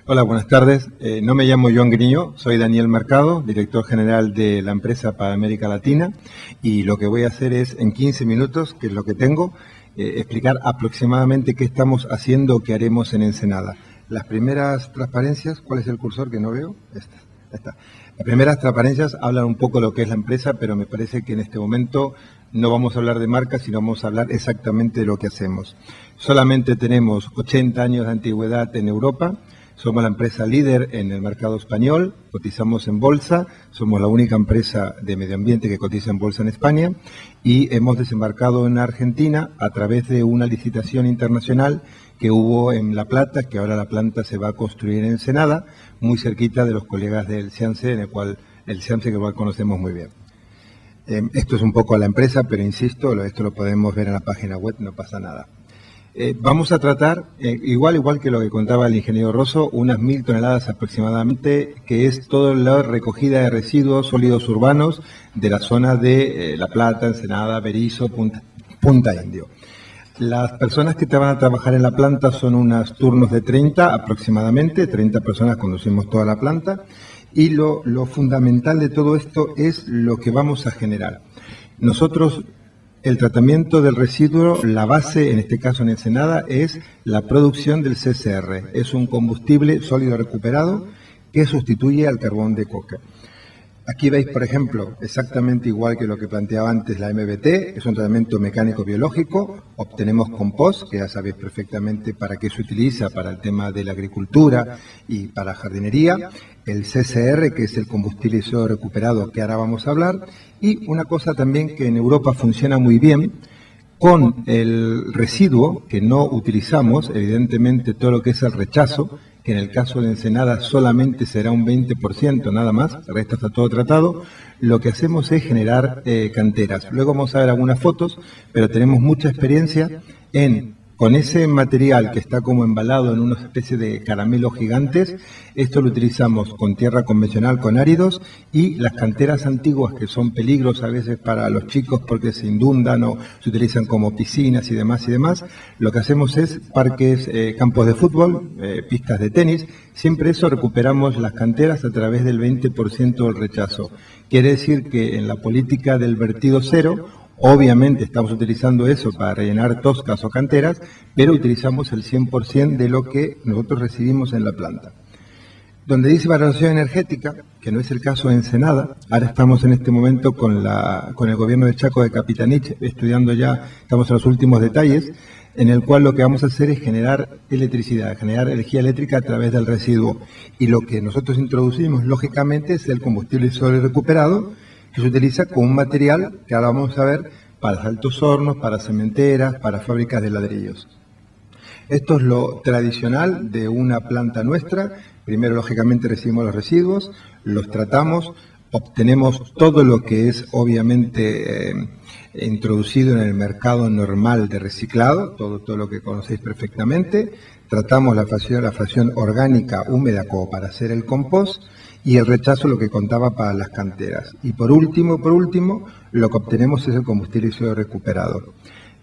Hola, buenas tardes. No me llamo Joan Griñó, soy Daniel Mercado, director general de la empresa para América Latina, y lo que voy a hacer es, en 15 minutos, que es lo que tengo, explicar aproximadamente qué estamos haciendo o qué haremos en Ensenada. Las primeras transparencias, ¿cuál es el cursor que no veo? Esta. Las primeras transparencias hablan un poco de lo que es la empresa, pero me parece que en este momento no vamos a hablar de marcas, sino vamos a hablar exactamente de lo que hacemos. Solamente tenemos 80 años de antigüedad en Europa. Somos la empresa líder en el mercado español, cotizamos en bolsa, somos la única empresa de medio ambiente que cotiza en bolsa en España y hemos desembarcado en Argentina a través de una licitación internacional que hubo en La Plata, que ahora la planta se va a construir en Ensenada, muy cerquita de los colegas del CIANSE, el CIANSE que igual conocemos muy bien. Esto es un poco a la empresa, pero insisto, esto lo podemos ver en la página web, no pasa nada. Vamos a tratar, igual que lo que contaba el ingeniero Rosso, unas 1000 toneladas aproximadamente, que es toda la recogida de residuos sólidos urbanos de la zona de La Plata, Ensenada, Berisso, Punta Indio. Las personas que te van a trabajar en la planta son unos turnos de 30 aproximadamente, 30 personas conducimos toda la planta, y lo fundamental de todo esto es lo que vamos a generar. Nosotros, el tratamiento del residuo, la base, en este caso en Ensenada, es la producción del CCR. Es un combustible sólido recuperado que sustituye al carbón de coque. Aquí veis, por ejemplo, exactamente igual que lo que planteaba antes la MBT, es un tratamiento mecánico-biológico, obtenemos compost, que ya sabéis perfectamente para qué se utiliza, para el tema de la agricultura y para jardinería, el CCR, que es el combustible sólido recuperado, que ahora vamos a hablar, y una cosa también que en Europa funciona muy bien, con el residuo que no utilizamos, evidentemente todo lo que es el rechazo, que en el caso de Ensenada solamente será un 20% nada más, el resto está todo tratado, lo que hacemos es generar canteras. Luego vamos a ver algunas fotos, pero tenemos mucha experiencia con ese material que está como embalado en una especie de caramelos gigantes. Esto lo utilizamos con tierra convencional, con áridos, y las canteras antiguas, que son peligros a veces para los chicos porque se inundan o se utilizan como piscinas y demás, lo que hacemos es parques, campos de fútbol, pistas de tenis. Siempre eso recuperamos las canteras a través del 20% del rechazo. Quiere decir que en la política del vertido cero, obviamente estamos utilizando eso para rellenar toscas o canteras, pero utilizamos el 100% de lo que nosotros recibimos en la planta. Donde dice valoración energética, que no es el caso de Ensenada, ahora estamos en este momento con el gobierno de Chaco de Capitanich, estudiando ya, estamos en los últimos detalles, en el cual lo que vamos a hacer es generar electricidad, generar energía eléctrica a través del residuo. Y lo que nosotros introducimos, lógicamente, es el combustible sólido recuperado, que se utiliza como un material que ahora vamos a ver para altos hornos, para cementeras, para fábricas de ladrillos. Esto es lo tradicional de una planta nuestra. Primero, lógicamente, recibimos los residuos, los tratamos, obtenemos todo lo que es, obviamente, introducido en el mercado normal de reciclado, todo lo que conocéis perfectamente. Tratamos la fracción orgánica húmeda como para hacer el compost, y el rechazo, lo que contaba, para las canteras. Y por último, lo que obtenemos es el combustible sólido recuperado.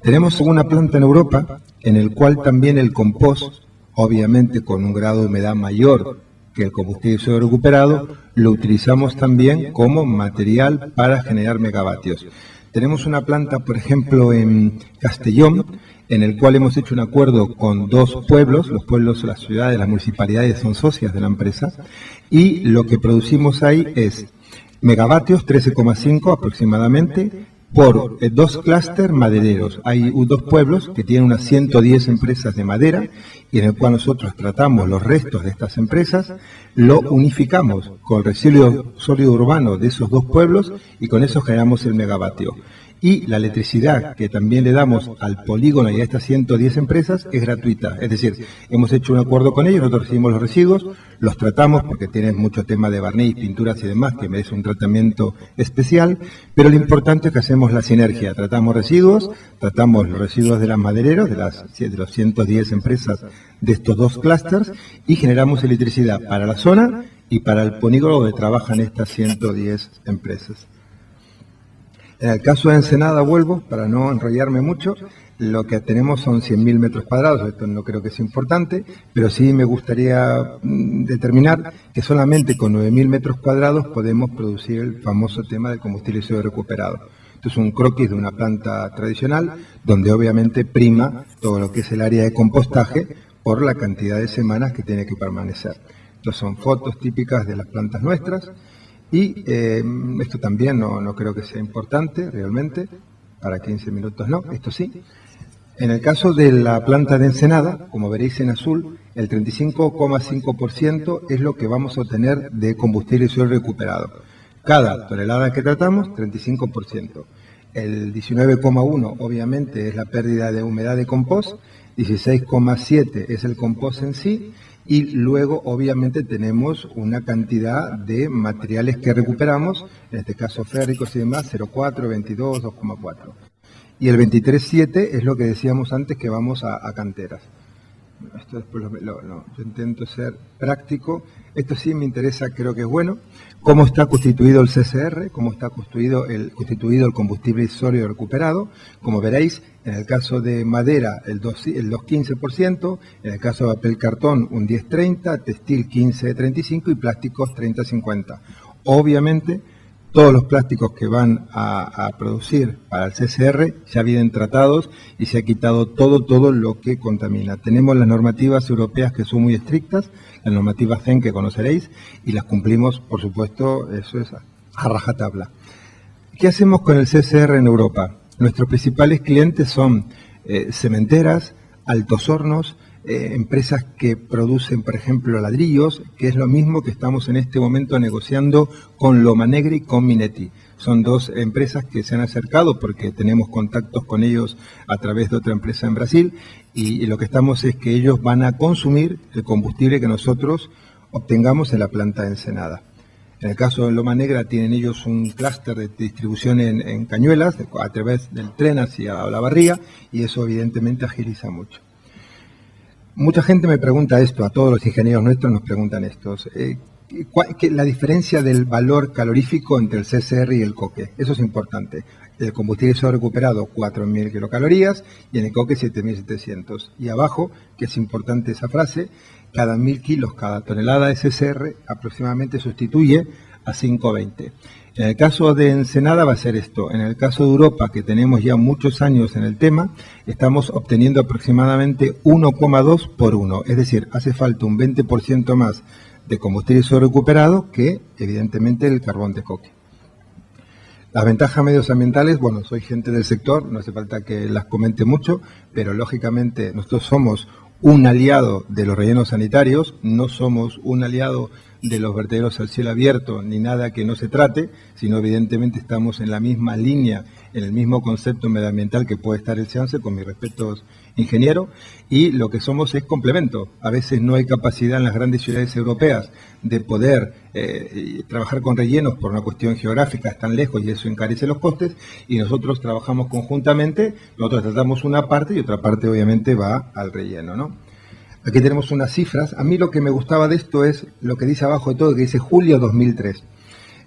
Tenemos una planta en Europa en el cual también el compost, obviamente con un grado de humedad mayor que el combustible sólido recuperado, lo utilizamos también como material para generar megavatios. Tenemos una planta, por ejemplo, en Castellón, en el cual hemos hecho un acuerdo con 2 pueblos, los pueblos, las ciudades, las municipalidades son socias de la empresa, y lo que producimos ahí es megavatios, 13,5 aproximadamente, por 2 clústeres madereros. Hay 2 pueblos que tienen unas 110 empresas de madera, y en el cual nosotros tratamos los restos de estas empresas, lo unificamos con el residuo sólido urbano de esos 2 pueblos, y con eso generamos el megavatio. Y la electricidad que también le damos al polígono y a estas 110 empresas es gratuita. Es decir, hemos hecho un acuerdo con ellos, nosotros recibimos los residuos, los tratamos porque tienen mucho tema de barniz, pinturas y demás, que merece un tratamiento especial, pero lo importante es que hacemos la sinergia. Tratamos residuos, tratamos los residuos de las madereros, de los 110 empresas de estos 2 clústeres, y generamos electricidad para la zona y para el polígono donde trabajan estas 110 empresas. En el caso de Ensenada, vuelvo, para no enrollarme mucho, lo que tenemos son 100.000 metros cuadrados, esto no creo que sea importante, pero sí me gustaría determinar que solamente con 9.000 metros cuadrados podemos producir el famoso tema del combustible sólido recuperado. Esto es un croquis de una planta tradicional, donde obviamente prima todo lo que es el área de compostaje por la cantidad de semanas que tiene que permanecer. Estas son fotos típicas de las plantas nuestras, y esto también no creo que sea importante realmente, para 15 minutos no, esto sí. En el caso de la planta de Ensenada, como veréis en azul, el 35,5% es lo que vamos a obtener de combustible sólido recuperado. Cada tonelada que tratamos, 35%. El 19,1% obviamente es la pérdida de humedad de compost, 16,7% es el compost en sí, y luego obviamente tenemos una cantidad de materiales que recuperamos, en este caso férricos y demás, 0,4, 22, 2,4. Y el 23,7 es lo que decíamos antes, que vamos a canteras. Esto después yo intento ser práctico. Esto sí me interesa, creo que es bueno. Cómo está constituido el CCR, cómo está constituido el combustible sólido recuperado. Como veréis, en el caso de madera el 2,15%, en el caso de papel cartón un 10,30%, textil 15,35% y plásticos 30,50%. Obviamente, todos los plásticos que van a producir para el CCR ya vienen tratados y se ha quitado todo lo que contamina. Tenemos las normativas europeas que son muy estrictas, las normativas CEN que conoceréis, y las cumplimos, por supuesto, eso es a rajatabla. ¿Qué hacemos con el CCR en Europa? Nuestros principales clientes son cementeras, altos hornos, empresas que producen, por ejemplo, ladrillos, que es lo mismo que estamos en este momento negociando con Loma Negra y con Minetti. Son dos empresas que se han acercado porque tenemos contactos con ellos a través de otra empresa en Brasil, y lo que estamos es que ellos van a consumir el combustible que nosotros obtengamos en la planta de Ensenada. En el caso de Loma Negra tienen ellos un clúster de distribución en Cañuelas, a través del tren hacia Olavarría, y eso evidentemente agiliza mucho. Mucha gente me pregunta esto, a todos los ingenieros nuestros nos preguntan esto, la diferencia del valor calorífico entre el CCR y el coque. Eso es importante. El combustible sólido recuperado, 4.000 kilocalorías, y en el coque 7.700. Y abajo, que es importante esa frase, cada 1.000 kilos, cada tonelada de CCR aproximadamente sustituye a 5,20. En el caso de Ensenada va a ser esto. En el caso de Europa, que tenemos ya muchos años en el tema, estamos obteniendo aproximadamente 1,2 por 1. Es decir, hace falta un 20% más de combustible sólido recuperado que, evidentemente, el carbón de coque. Las ventajas medioambientales, bueno, soy gente del sector, no hace falta que las comente mucho, pero lógicamente nosotros somos un aliado de los rellenos sanitarios, no somos un aliado de los vertederos al cielo abierto, ni nada que no se trate, sino evidentemente estamos en la misma línea, en el mismo concepto medioambiental que puede estar el SEANSE, con mis respetos, ingeniero, y lo que somos es complemento. A veces no hay capacidad en las grandes ciudades europeas de poder trabajar con rellenos por una cuestión geográfica, están lejos y eso encarece los costes, y nosotros trabajamos conjuntamente, nosotros tratamos una parte y otra parte obviamente va al relleno, ¿no? Aquí tenemos unas cifras. A mí lo que me gustaba de esto es lo que dice abajo de todo, que dice julio 2003.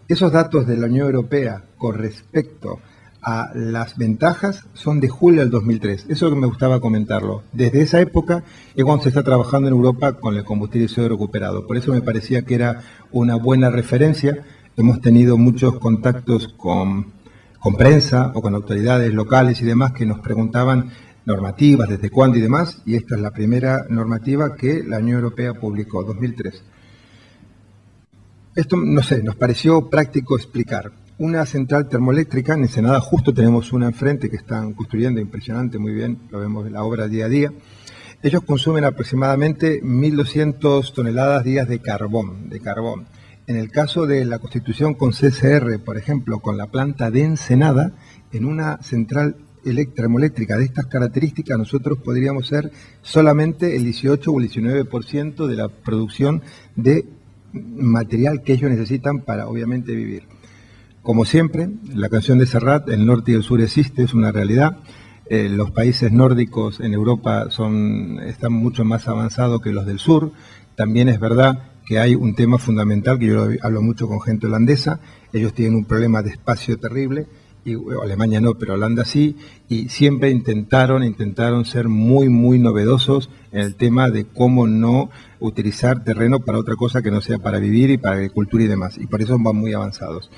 Esos datos de la Unión Europea con respecto a las ventajas son de julio del 2003. Eso es lo que me gustaba comentarlo. Desde esa época es cuando se está trabajando en Europa con el combustible sólido recuperado. Por eso me parecía que era una buena referencia. Hemos tenido muchos contactos con prensa o con autoridades locales y demás que nos preguntaban normativas, desde cuándo y demás, y esta es la primera normativa que la Unión Europea publicó, 2003. Esto, no sé, nos pareció práctico explicar. Una central termoeléctrica, en Ensenada justo tenemos una enfrente que están construyendo, impresionante, muy bien, lo vemos en la obra día a día. Ellos consumen aproximadamente 1.200 toneladas días de carbón. En el caso de la constitución con CCR, por ejemplo, con la planta de Ensenada, en una central termoeléctrica de estas características, nosotros podríamos ser solamente el 18 o el 19% de la producción de material que ellos necesitan para, obviamente, vivir. Como siempre, la canción de Serrat, el norte y el sur existe, es una realidad. Los países nórdicos en Europa están mucho más avanzados que los del sur. También es verdad que hay un tema fundamental, que yo hablo mucho con gente holandesa. Ellos tienen un problema de espacio terrible, y Alemania no, pero Holanda sí, y siempre intentaron ser muy, muy novedosos en el tema de cómo no utilizar terreno para otra cosa que no sea para vivir y para agricultura y demás, y por eso van muy avanzados.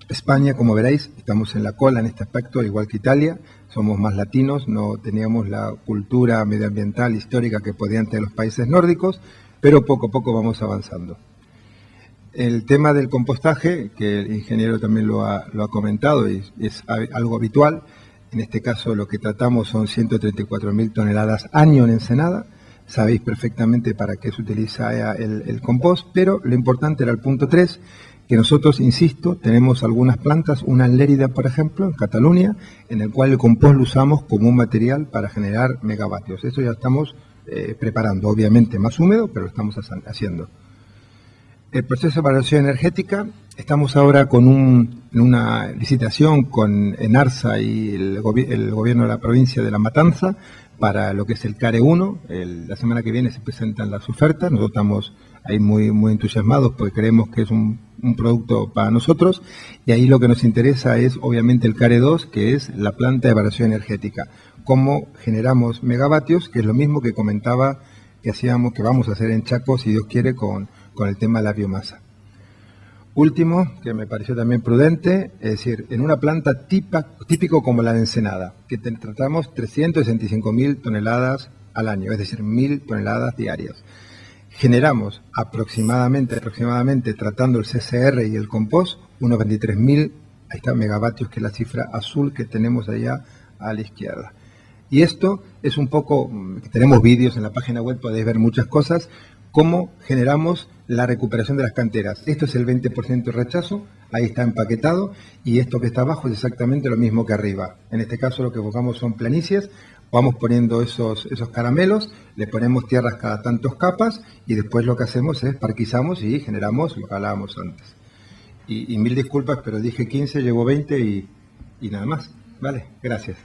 España, como veréis, estamos en la cola en este aspecto, igual que Italia, somos más latinos, no teníamos la cultura medioambiental histórica que podían tener los países nórdicos, pero poco a poco vamos avanzando. El tema del compostaje, que el ingeniero también lo ha comentado, y es algo habitual. En este caso lo que tratamos son 134.000 toneladas año en Ensenada. Sabéis perfectamente para qué se utiliza el compost, pero lo importante era el punto 3, que nosotros, insisto, tenemos algunas plantas, una en Lérida, por ejemplo, en Cataluña, en el cual el compost lo usamos como un material para generar megavatios. Eso ya estamos preparando, obviamente más húmedo, pero lo estamos haciendo. El proceso de evaluación energética, estamos ahora con una licitación con Enarsa y el gobierno de la provincia de La Matanza para lo que es el CARE 1. La semana que viene se presentan las ofertas, nosotros estamos ahí muy, muy entusiasmados porque creemos que es un producto para nosotros, y ahí lo que nos interesa es obviamente el CARE 2, que es la planta de evaluación energética. Cómo generamos megavatios, que es lo mismo que comentaba que vamos a hacer en Chaco, si Dios quiere, con el tema de la biomasa. Último, que me pareció también prudente, es decir, en una planta típico como la de Ensenada, que tratamos 365.000 toneladas al año, es decir, 1.000 toneladas diarias. Generamos aproximadamente, tratando el CCR y el compost, unos 23.000, ahí está, megavatios, que es la cifra azul que tenemos allá a la izquierda. Y esto es un poco, tenemos vídeos en la página web, podéis ver muchas cosas, cómo generamos la recuperación de las canteras. Esto es el 20% de rechazo, ahí está empaquetado, y esto que está abajo es exactamente lo mismo que arriba. En este caso lo que buscamos son planicies, vamos poniendo esos caramelos, le ponemos tierras cada tantos capas, y después lo que hacemos es parquizamos y generamos lo que hablábamos antes. Y mil disculpas, pero dije 15, llevo 20 y nada más. Vale, gracias.